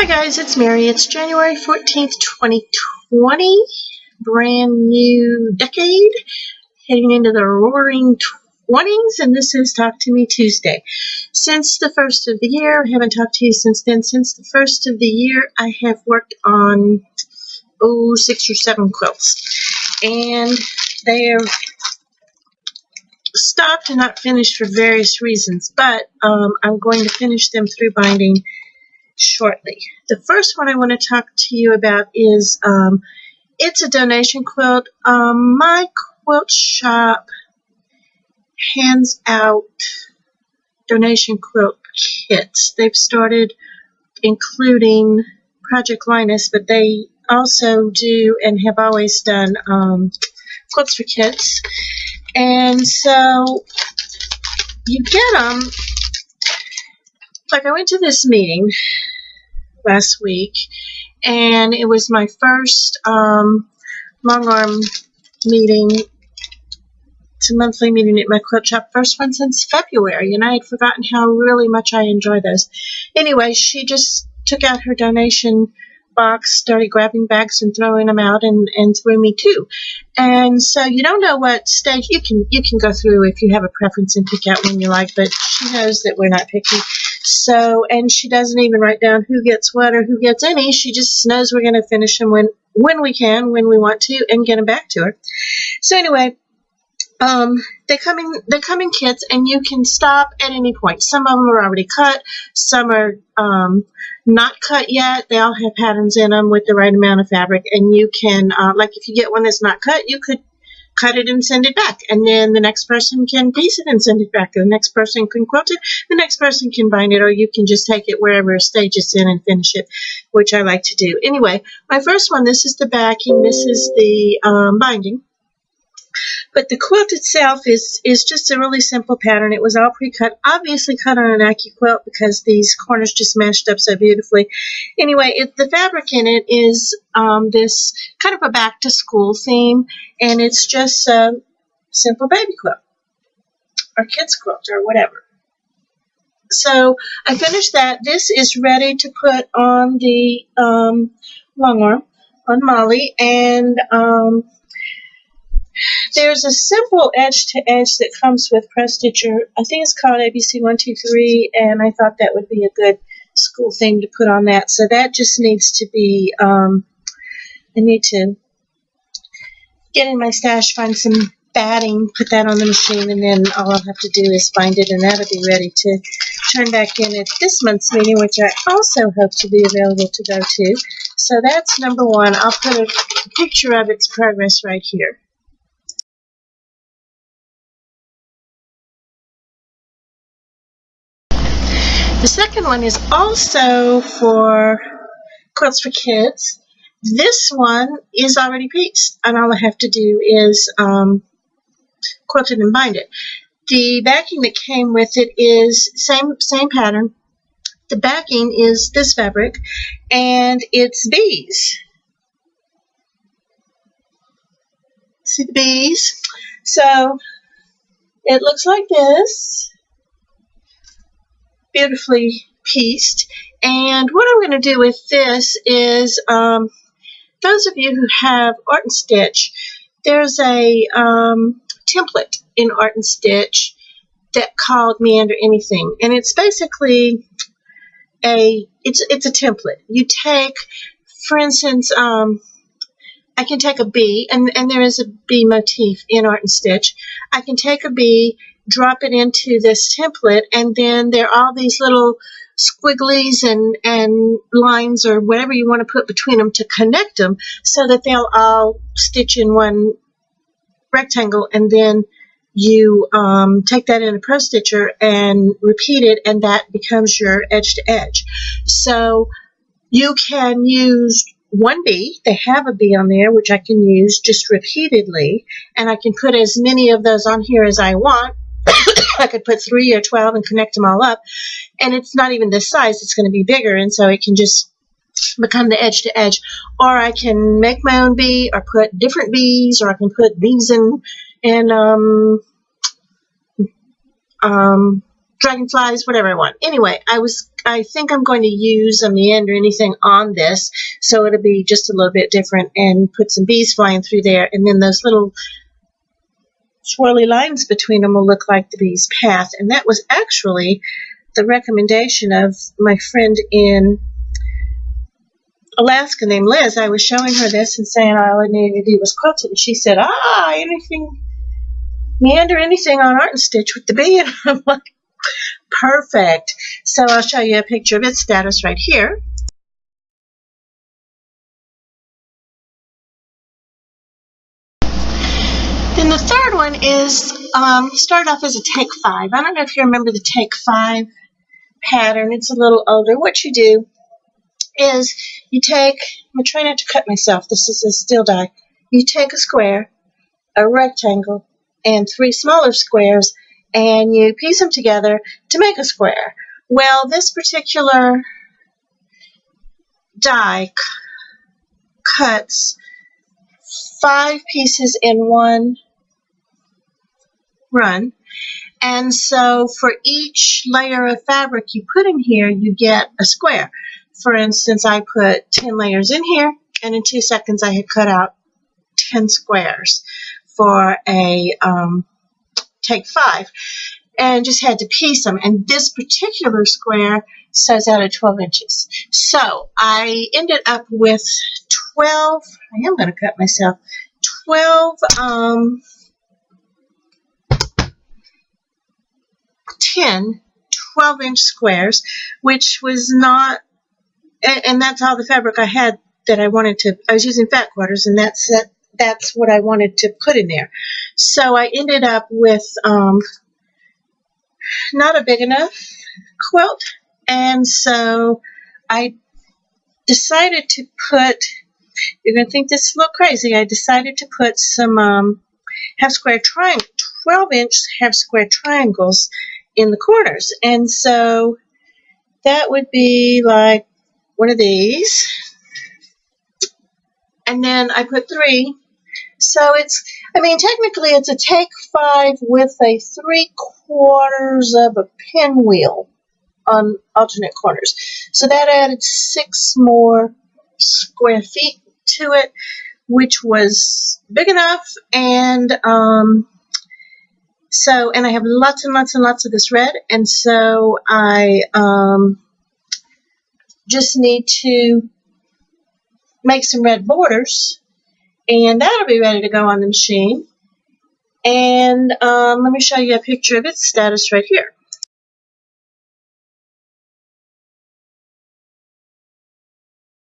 Hi guys, it's Mary. It's January 14th, 2020. Brand new decade. Heading into the roaring 20s, and this is Talk to Me Tuesday. Since the first of the year, I haven't talked to you since then. Since the first of the year, I have worked on 6 or 7 quilts. And they are stopped and not finished for various reasons, but I'm going to finish them through binding shortly. The first one I want to talk to you about is it's a donation quilt. My quilt shop hands out donation quilt kits. They've started including Project Linus, but they also do and have always done quilts for kids. And so you get them. Like, I went to this meeting last week, and it was my first long arm meeting. It's a monthly meeting at my quilt shop, first one since February, and I had forgotten how really much I enjoy those. Anyway, she just took out her donation box, started grabbing bags and throwing them out, and threw me too. And so you don't know what stage you can go through if you have a preference and pick out one you like, but she knows that we're not picky. So, and she doesn't even write down who gets what or who gets any. She just knows we're going to finish them when we can, when we want to, and get them back to her. So anyway, they come in kits, and you can stop at any point. Some of them are already cut. Some are not cut yet. They all have patterns in them with the right amount of fabric, and you can, like if you get one that's not cut, you could cut it and send it back, and then the next person can piece it and send it back, and the next person can quilt it, the next person can bind it, or you can just take it wherever stage it's in and finish it, which I like to do. Anyway, my first one, this is the backing, this is the binding. But the quilt itself is just a really simple pattern. It was all pre-cut, obviously cut on an AccuQuilt because these corners just mashed up so beautifully. Anyway, the fabric in it is this kind of a back-to-school theme, and it's just a simple baby quilt or kids quilt or whatever. So I finished that. This is ready to put on the long arm on Molly, and there's a simple edge-to-edge that comes with press stitcher. I think it's called ABC 123, and I thought that would be a good school thing to put on that. So that just needs to be, I need to get in my stash, find some batting, put that on the machine, and then all I'll have to do is bind it, and that'll be ready to turn back in at this month's meeting, which I also hope to be available to go to. So that's number one. I'll put a picture of its progress right here. The second one is also for quilts for kids. This one is already pieced, and all I have to do is quilt it and bind it. The backing that came with it is same pattern. The backing is this fabric, and it's bees. See the bees? So it looks like this. Beautifully pieced. And what I'm going to do with this is, those of you who have Art and Stitch, there's a template in Art and Stitch that called Meander Anything, and it's basically it's a template. You take, for instance, I can take a bee, and there is a bee motif in Art and Stitch. I can take a bee, drop it into this template, and then there are all these little squigglies and lines or whatever you want to put between them to connect them so that they'll all stitch in one rectangle, and then you take that in a pro stitcher and repeat it, and that becomes your edge to edge. So you can use one bee. They have a bee on there, which I can use just repeatedly, and I can put as many of those on here as I want. I could put 3 or 12 and connect them all up, and it's not even this size, it's going to be bigger, and so it can just become the edge to edge. Or I can make my own bee, or put different bees, or I can put bees in dragonflies, whatever I want. Anyway, I think I'm going to use a meander anything on this, so it'll be just a little bit different, and put some bees flying through there, and then those little swirly lines between them will look like the bee's path. And that was actually the recommendation of my friend in Alaska named Liz. I was showing her this and saying all I needed to do was quilt it, and she said, meander anything on Art and Stitch with the bee. And I'm like, perfect. So I'll show you a picture of its status right here. Then the third one is started off as a take 5. I don't know if you remember the take 5 pattern. It's a little older. What you do is you take, I'm going to try not to cut myself. This is a steel die. You take a square, a rectangle, and 3 smaller squares, and you piece them together to make a square. Well, this particular die cuts 5 pieces in one run, and so for each layer of fabric you put in here, you get a square. For instance, I put 10 layers in here, and in 2 seconds I had cut out 10 squares for a take 5, and just had to piece them. And this particular square says out of 12 inches. So I ended up with 12, I am going to cut myself, 12 10 12-inch squares, which was not, and that's all the fabric I had that I wanted to, I was using fat quarters, and that's what I wanted to put in there. So I ended up with not a big enough quilt, and so I decided to put, you're going to think this is a little crazy, I decided to put some half square 12-inch half square triangles in the corners. And so that would be like one of these, and then I put 3. So it's, I mean, technically it's a take 5 with a 3/4 of a pinwheel on alternate corners. So that added 6 more square feet to it, which was big enough. And so, and I have lots and lots and lots of this red, and so I just need to make some red borders, and that'll be ready to go on the machine. And let me show you a picture of its status right here.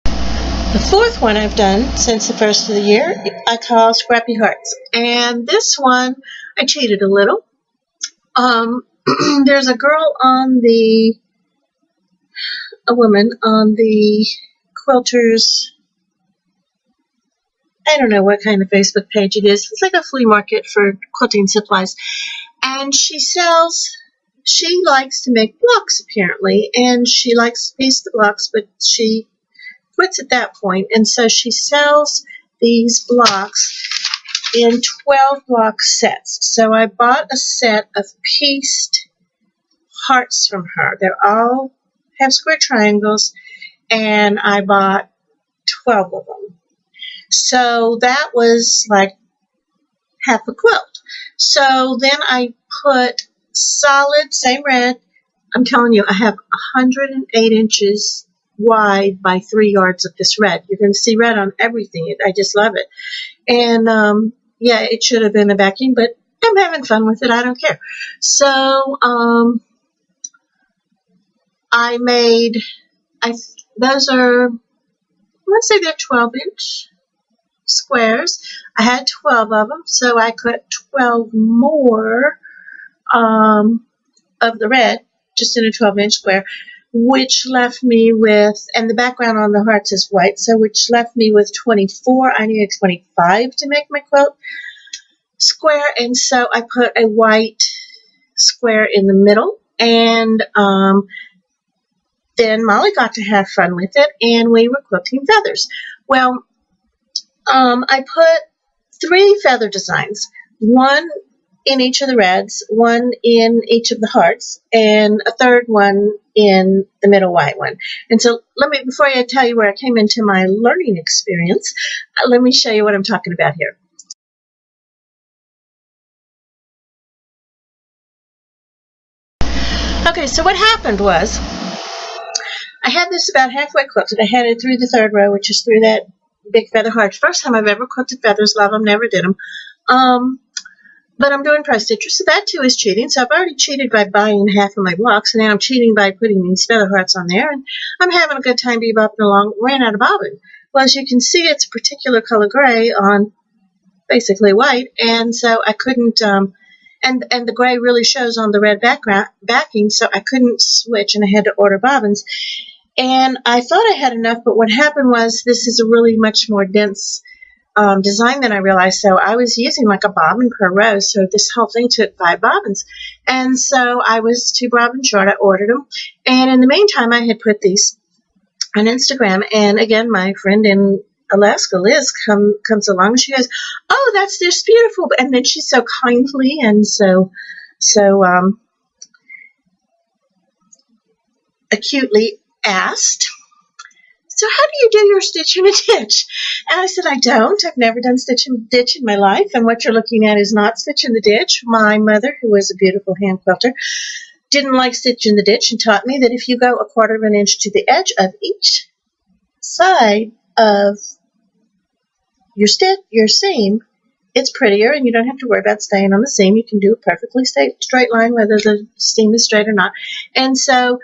The fourth one I've done since the first of the year, I call Scrappy Hearts. And this one, I cheated a little. There's a woman on the Quilters, I don't know what kind of Facebook page it is. It's like a flea market for quilting supplies. And she likes to make blocks apparently, and she likes to piece the blocks, but she quits at that point. And so she sells these blocks in 12 block sets. So I bought a set of pieced hearts from her. They're all half square triangles, and I bought 12 of them. So that was like half a quilt. So then I put solid, same red. I'm telling you, I have 108 inches wide by 3 yards of this red. You're going to see red on everything. I just love it. And yeah, it should have been a backing, but I'm having fun with it. I don't care. So I made, those are, let's say they're 12-inch squares. I had 12 of them, so I cut 12 more of the red, just in a 12-inch square, which left me with, and the background on the hearts is white, so which left me with 24. I needed 25 to make my quilt square, and so I put a white square in the middle, and then Molly got to have fun with it, and we were quilting feathers. Well, I put 3 feather designs. One in each of the reds, one in each of the hearts, and a third one in the middle white one. And so before I tell you where I came into my learning experience, let me show you what I'm talking about here. Okay, so what happened was I had this about halfway quilted. I had it through the third row, which is through that big feather heart. First time I've ever quilted feathers. A lot of them never did them. But I'm doing press stitches, so that too is cheating. So I've already cheated by buying half of my blocks, and now I'm cheating by putting these feather hearts on there, and I'm having a good time bebopping along. Ran out of bobbin. Well, as you can see, it's a particular color gray on basically white, and so I couldn't, and the gray really shows on the red backing, so I couldn't switch, and I had to order bobbins. And I thought I had enough, but what happened was this is a really much more dense design than I realized. So I was using like a bobbin per row. So this whole thing took 5 bobbins. And so I was 2 bobbins short. I ordered them. And in the meantime, I had put these on Instagram. And again, my friend in Alaska, Liz, comes along and she goes, "Oh, that's just beautiful." And then she's so kindly and so acutely asked, "So how do you do your stitch in a ditch?" And I said, "I don't. I've never done stitch in a ditch in my life. And what you're looking at is not stitch in the ditch." My mother, who was a beautiful hand quilter, didn't like stitch in the ditch and taught me that if you go 1/4 of an inch to the edge of each side of your seam, it's prettier and you don't have to worry about staying on the seam. You can do a perfectly straight line whether the seam is straight or not. And so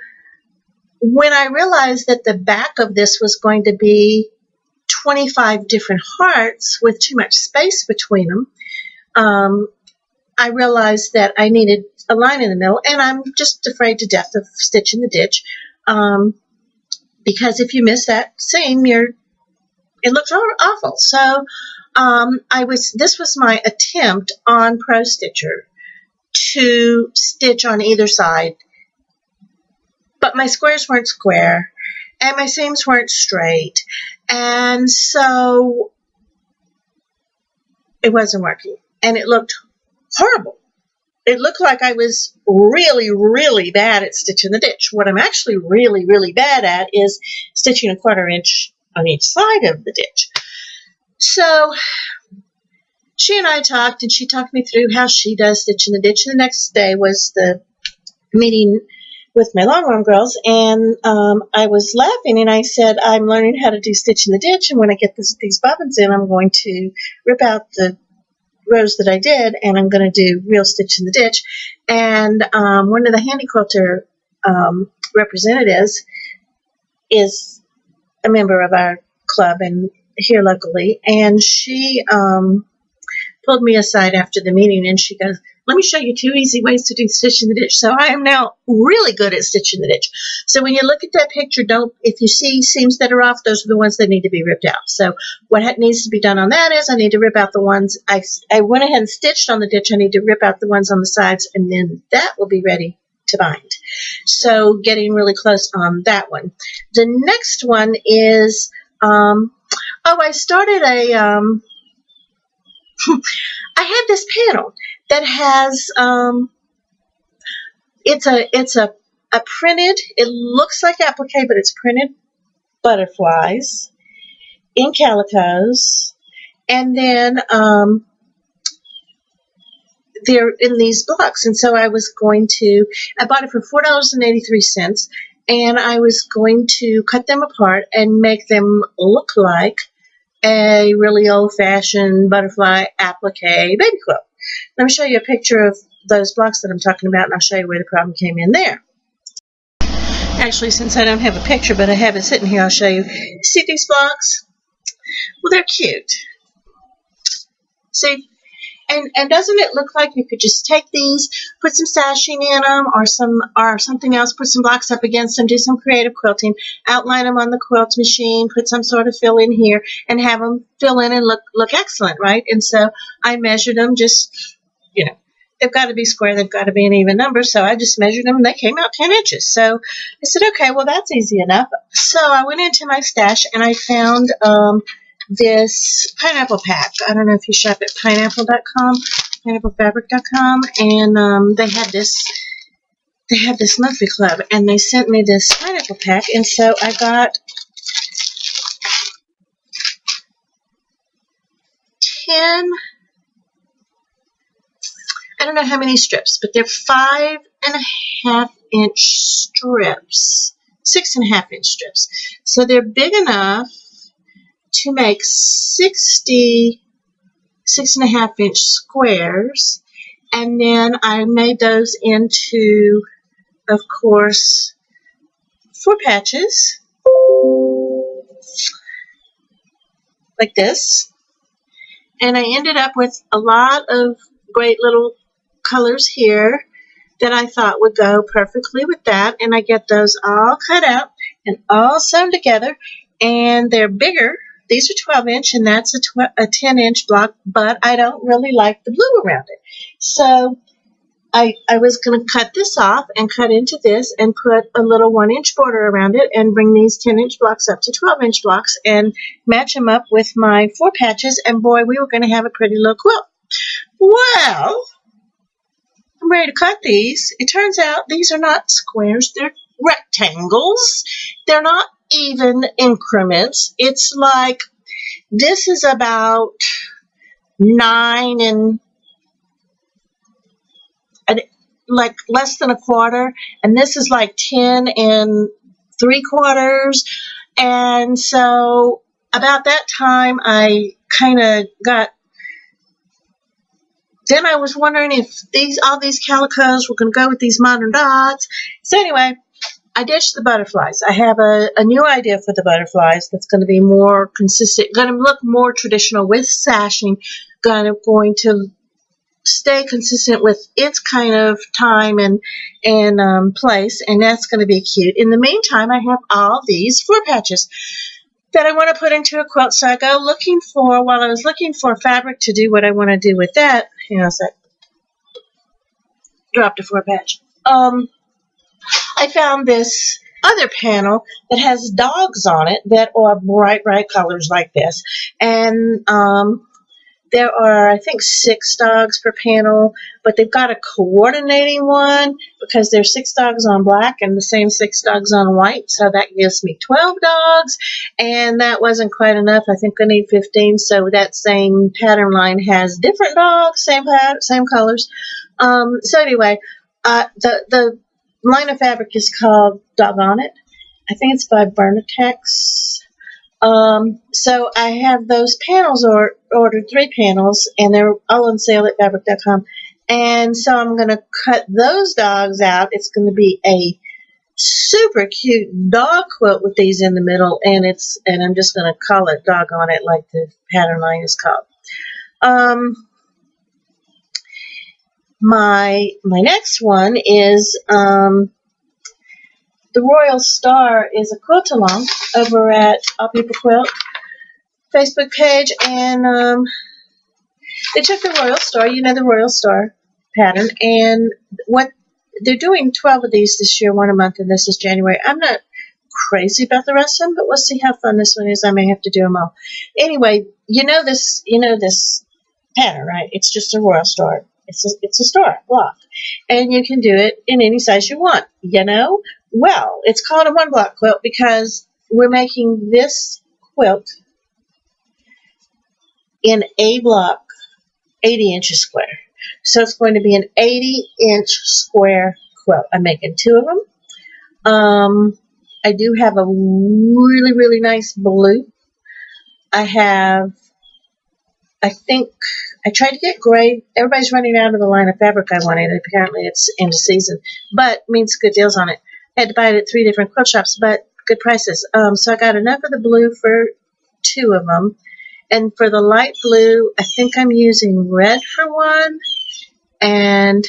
when I realized that the back of this was going to be 25 different hearts with too much space between them, I realized that I needed a line in the middle, and I'm just afraid to death of stitch in the ditch, because if you miss that seam, it looks awful. So this was my attempt on Pro Stitcher to stitch on either side, but my squares weren't square, and my seams weren't straight, and so it wasn't working, and it looked horrible. It looked like I was really, really bad at stitching the ditch. What I'm actually really, really bad at is stitching 1/4 inch on each side of the ditch. So she and I talked, and she talked me through how she does stitch in the ditch. And the next day was the meeting with my long arm girls, and I was laughing, and I said, "I'm learning how to do stitch in the ditch, and when I get these bobbins in, I'm going to rip out the rows that I did, and I'm going to do real stitch in the ditch." And one of the handy quilter representatives is a member of our club and here locally, and she pulled me aside after the meeting, and she goes, "Let me show you 2 easy ways to do stitch in the ditch." So I am now really good at stitch in the ditch. So when you look at that picture, if you see seams that are off, those are the ones that need to be ripped out. So what needs to be done on that is I need to rip out the ones I went ahead and stitched on the ditch. I need to rip out the ones on the sides, and then that will be ready to bind. So getting really close on that one. The next one is, I started I had this panel that has, it's a printed, it looks like applique, but it's printed butterflies in calicos, and then they're in these blocks. And so I bought it for $4.83, and I was going to cut them apart and make them look like a really old-fashioned butterfly applique baby quilt. Let me show you a picture of those blocks that I'm talking about, and I'll show you where the problem came in there. Actually, since I don't have a picture, but I have it sitting here, I'll show you. See these blocks? Well, they're cute. See? And doesn't it look like you could just take these, put some stashing in them, or something else, put some blocks up against them, do some creative quilting, outline them on the quilt machine, put some sort of fill in here, and have them fill in and look excellent, right? And so I measured them, they've got to be square, they've got to be an even number, so I just measured them, and they came out 10 inches. So I said, okay, well, that's easy enough. So I went into my stash, and I found this pineapple pack. I don't know if you shop at pineapple.com. pineapplefabric.com, and they had this monthly club, and they sent me this pineapple pack, and so I got 10. I don't know how many strips, but they're 5.5-inch strips, 6.5-inch strips. So they're big enough to make 60 6.5-inch squares, and then I made those into, of course, 4 patches like this, and I ended up with a lot of great little colors here that I thought would go perfectly with that, and I get those all cut out and all sewn together, and they're bigger. These are 12-inch, and that's a 10-inch block, but I don't really like the blue around it. So I was going to cut this off and cut into this and put a little 1-inch border around it and bring these 10-inch blocks up to 12-inch blocks and match them up with my 4 patches, and boy, we were going to have a pretty little quilt. Well, I'm ready to cut these. It turns out these are not squares, they're rectangles. They're not even increments. It's like this is about 9 and like less than a quarter, and this is like 10 and 3/4. And so about that time I kind of got, then I was wondering if all these calicos were going to go with these modern dots. So anyway, I ditched the butterflies. I have a new idea for the butterflies that's going to be more consistent, going to look more traditional with sashing, going to stay consistent with its kind of time and place, and that's going to be cute. In the meantime, I have all these 4 patches that I want to put into a quilt. So I go looking for, while I was looking for fabric to do what I want to do with that, hang on a sec, dropped a 4 patch. I found this other panel that has dogs on it that are bright colors like this, and there are, I think, 6 dogs per panel, but they've got a coordinating one because there's 6 dogs on black and the same 6 dogs on white, so that gives me 12 dogs, and that wasn't quite enough. I think I need 15, so that same pattern line has different dogs, same colors. So anyway, the line of fabric is called Doggone It. I think it's by Bernitex. So I have those panels, or ordered 3 panels, and they're all on sale at fabric.com. And so I'm going to cut those dogs out. It's going to be a super cute dog quilt with these in the middle, and I'm just going to call it Doggone It, like the pattern line is called. My next one is the Royal Star is a quilt along over at All People Quilt Facebook page, and they took the Royal Star, the Royal Star pattern, and what they're doing 12 of these this year, 1 a month, and this is January. I'm not crazy about the rest of them, but we'll see how fun this one is. I may have to do them all. Anyway, this pattern, right? It's just a Royal Star. It's a star block, and you can do it in any size you want. Well, it's called a 1-block quilt because we're making this quilt in a block, 80 inches square. So it's going to be an 80-inch square quilt. I'm making 2 of them. I do have a really nice blue. I think I tried to get gray. Everybody's running out of the line of fabric I wanted. Apparently it's end of season, but means good deals on it. I had to buy it at 3 different quilt shops, but good prices. So I got enough of the blue for 2 of them. And for the light blue, I think I'm using red for 1. And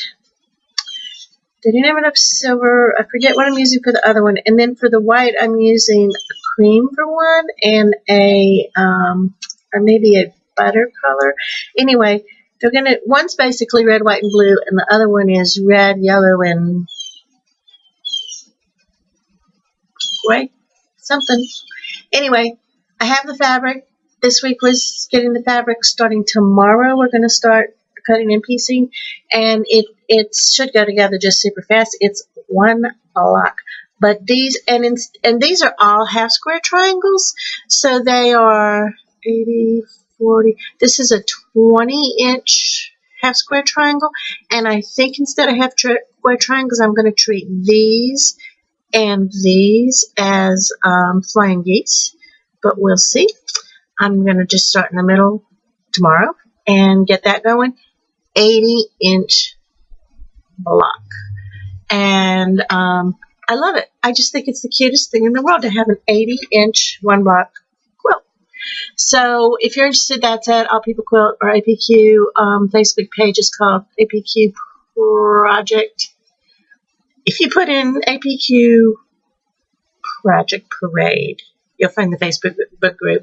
they didn't have enough silver. I forget what I'm using for the other one. And then for the white, I'm using a cream for 1 and or maybe a butter color. Anyway, one's basically red, white, and blue, and the other one is red, yellow, and gray, something. Anyway, I have the fabric. This week was getting the fabric. Starting tomorrow, we're going to start cutting and piecing, and it should go together just super fast. It's one block. But these, and these are all half square triangles, so they are 80, 40. This is a 20-inch half square triangle, and I think instead of half square triangles, I'm going to treat these and these as flying geese, but we'll see. I'm going to just start in the middle tomorrow and get that going. 80-inch block, and I love it. I just think it's the cutest thing in the world to have an 80-inch one block quilt. So if you're interested, that's at All People Quilt or APQ. Facebook page is called APQ Project. If you put in APQ Project Parade, you'll find the Facebook book group.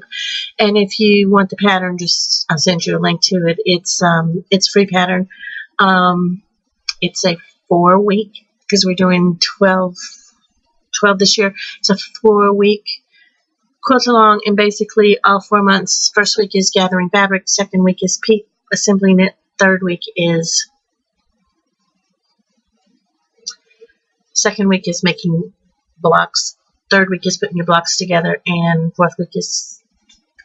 And if you want the pattern, just I'll send you a link to it. It's a free pattern. It's a 4-week, because we're doing 12 this year. It's a 4-week quilt along, and basically all 4 months. First week is gathering fabric, second week is assembling it, third week is making blocks, third week is putting your blocks together, and fourth week is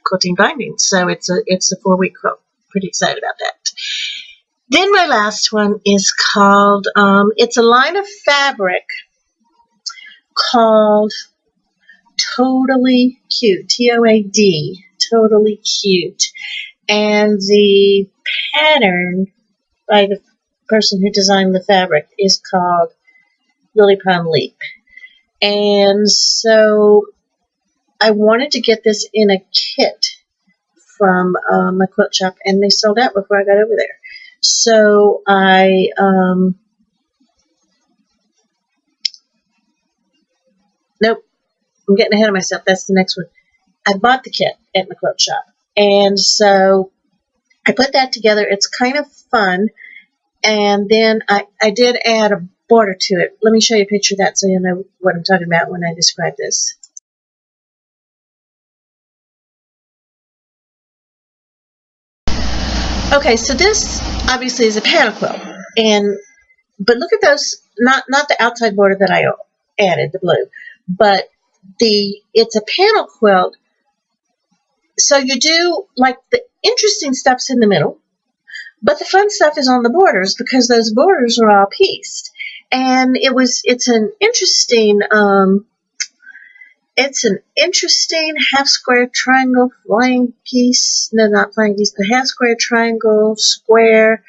quilting binding. So it's a 4-week quilt. Pretty excited about that. Then my last one is called, it's a line of fabric called Totally Cute, T-O-A-D, Totally Cute. And the pattern by the person who designed the fabric is called Lily Palm Leap. And so I wanted to get this in a kit from my quilt shop, and they sold out before I got over there. So nope, I'm getting ahead of myself. That's the next one. I bought the kit at my quilt shop, and so I put that together. It's kind of fun, and then I did add a border to it. Let me show you a picture of that so you know what I'm talking about when I describe this. Okay, so this obviously is a panel quilt, but look at those, not the outside border that I added, the blue, but it's a panel quilt. So you do, like, the interesting stuff's in the middle, but the fun stuff is on the borders, because those borders are all pieced. And it's an interesting half square triangle flying piece. No, not flying piece, but half square triangle, square,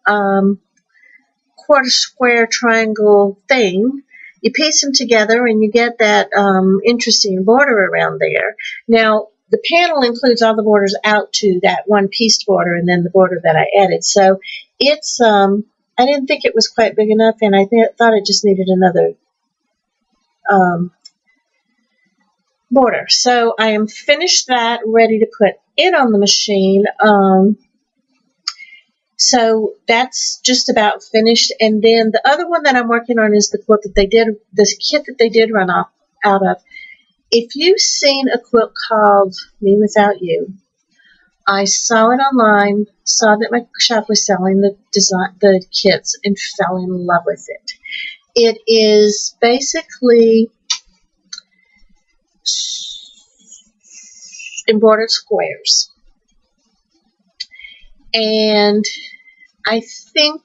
quarter square triangle thing. You piece them together and you get that interesting border around there. Now, the panel includes all the borders out to that one pieced border and then the border that I added. So it's, I didn't think it was quite big enough, and I thought it just needed another border. So I am finished that, ready to put it on the machine. So that's just about finished. And then the other one that I'm working on is the quilt that they did, this kit that they did run out of. If you've seen a quilt called Me Without You, I saw it online, saw that my shop was selling the kits, and fell in love with it. It is basically embroidered squares. And I think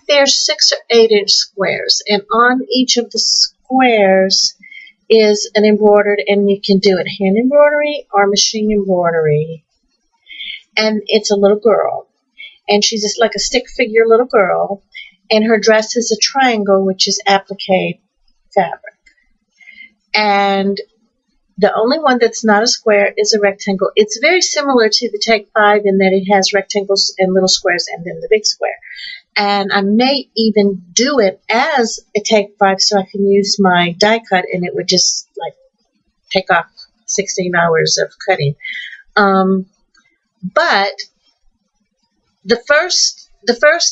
they're 6 or 8 inch squares, and on each of the squares is an embroidered, and you can do it hand embroidery or machine embroidery. And it's a little girl, and she's just like a stick figure little girl, and her dress is a triangle, which is applique fabric. And the only one that's not a square is a rectangle. It's very similar to the Take 5 in that it has rectangles and little squares and then the big square. And I may even do it as a Take 5 so I can use my die cut, and it would just like take off 16 hours of cutting. But the first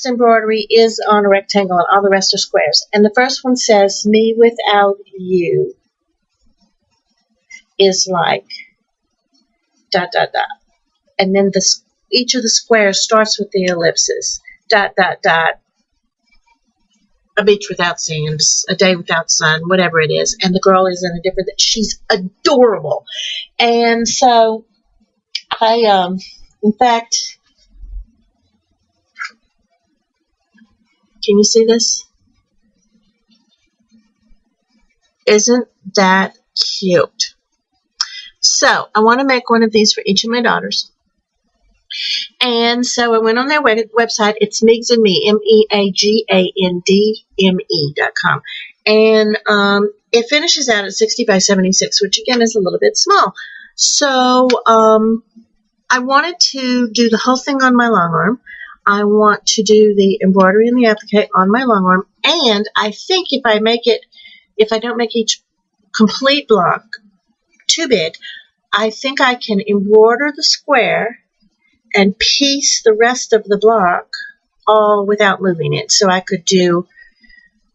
embroidery is on a rectangle and all the rest are squares. And the first one says, "Me without you is like ... dot, dot, dot." and then each of the squares starts with the ellipses. Dot, dot, dot. A beach without sand, a day without sun, whatever it is. And the girl is in a different, she's adorable. And so in fact, can you see this? Isn't that cute? So I want to make one of these for each of my daughters. And so I went on their website. It's Meag's and Me, MEAGANDME.com. And it finishes out at 60 by 76, which again is a little bit small. So I wanted to do the whole thing on my long arm. I want to do the embroidery and the applique on my long arm. And I think if I don't make each complete block too big, I think I can embroider the square and piece the rest of the block all without moving it. So I could do,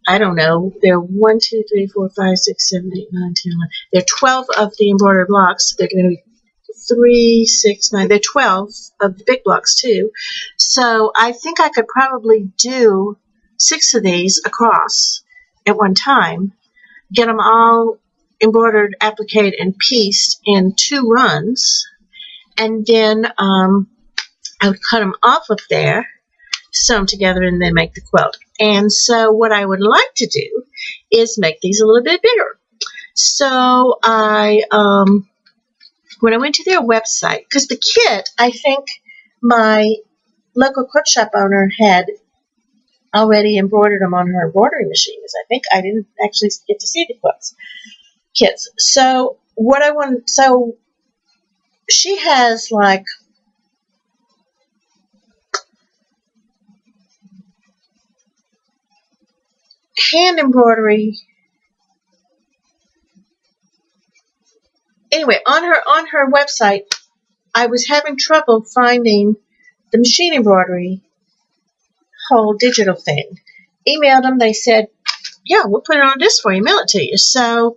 I don't know, there are 1, 2, 3, 4, 5, 6, 7, 8, 9, 10, 11. There are 12 of the embroidered blocks. They're going to be 3, 6, 9. There are 12 of the big blocks too. So I think I could probably do 6 of these across at one time, get them all embroidered, appliqued, and pieced in 2 runs, and then I would cut them off of there, sew them together, and then make the quilt. And so what I would like to do is make these a little bit bigger. So when I went to their website, because the kit, I think my local quilt shop owner had already embroidered them on her embroidery machine, because I think I didn't actually get to see the kits. So so she has like hand embroidery. Anyway, on her website, I was having trouble finding the machine embroidery whole digital thing. Emailed them. They said, yeah, we'll put it on a disc for you, mail it to you. So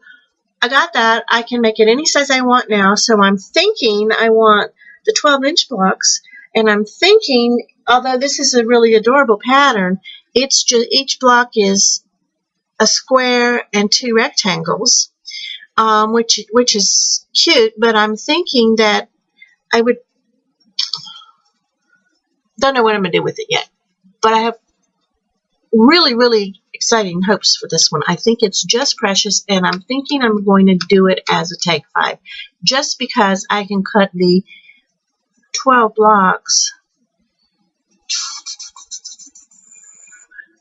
I got that. I can make it any size I want now. So I'm thinking I want the 12-inch blocks, and I'm thinking, although this is a really adorable pattern, it's just each block is a square and 2 rectangles, which is cute. But I'm thinking that I don't know what I'm gonna do with it yet. But I have really, really exciting hopes for this one. I think it's just precious, and I'm thinking I'm going to do it as a take 5, just because I can cut the 12 blocks.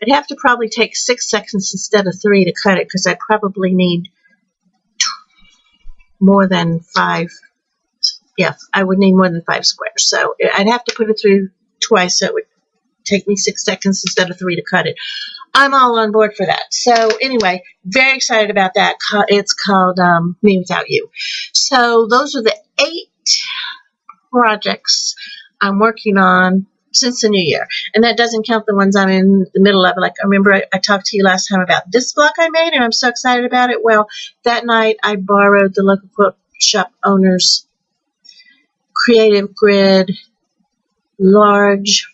I'd have to probably take 6 seconds instead of 3 to cut it, because I probably need more than 5. Yeah, I would need more than 5 squares. So I'd have to put it through twice, so it would take me 6 seconds instead of 3 to cut it. I'm all on board for that. So anyway, very excited about that. It's called Me Without You. So those are the 8 projects I'm working on since the new year. And that doesn't count the ones I'm in the middle of. Like, I remember I talked to you last time about this block I made, and I'm so excited about it. Well, that night I borrowed the local quilt shop owner's Creative Grid large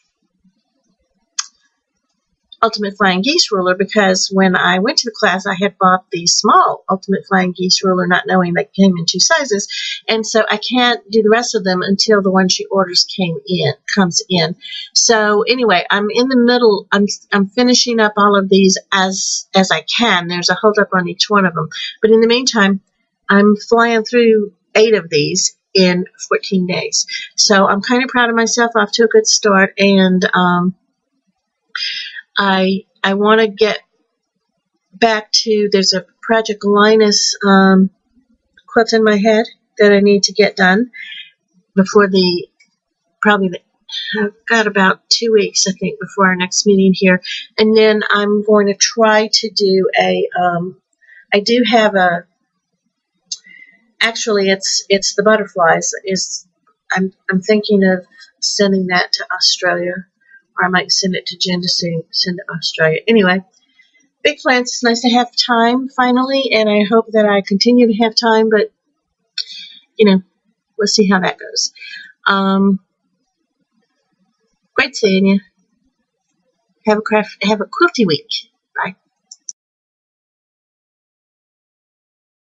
Ultimate Flying Geese ruler, because when I went to the class, I had bought the small Ultimate Flying Geese ruler, not knowing they came in 2 sizes, and so I can't do the rest of them until the one she orders comes in. So anyway, I'm in the middle. I'm finishing up all of these as I can. There's a hold up on each one of them, but in the meantime, I'm flying through 8 of these in 14 days. So I'm kind of proud of myself, off to a good start, and I want to get back to, there's a Project Linus quilt in my head that I need to get done before I've got about 2 weeks, I think, before our next meeting here. And then I'm going to try to do I do have actually it's the butterflies. I'm thinking of sending that to Australia. Or I might send it to Jen to send to Australia. Anyway, big plans. It's nice to have time finally, and I hope that I continue to have time, but, we'll see how that goes. Great seeing you. Have a quilty week. Bye.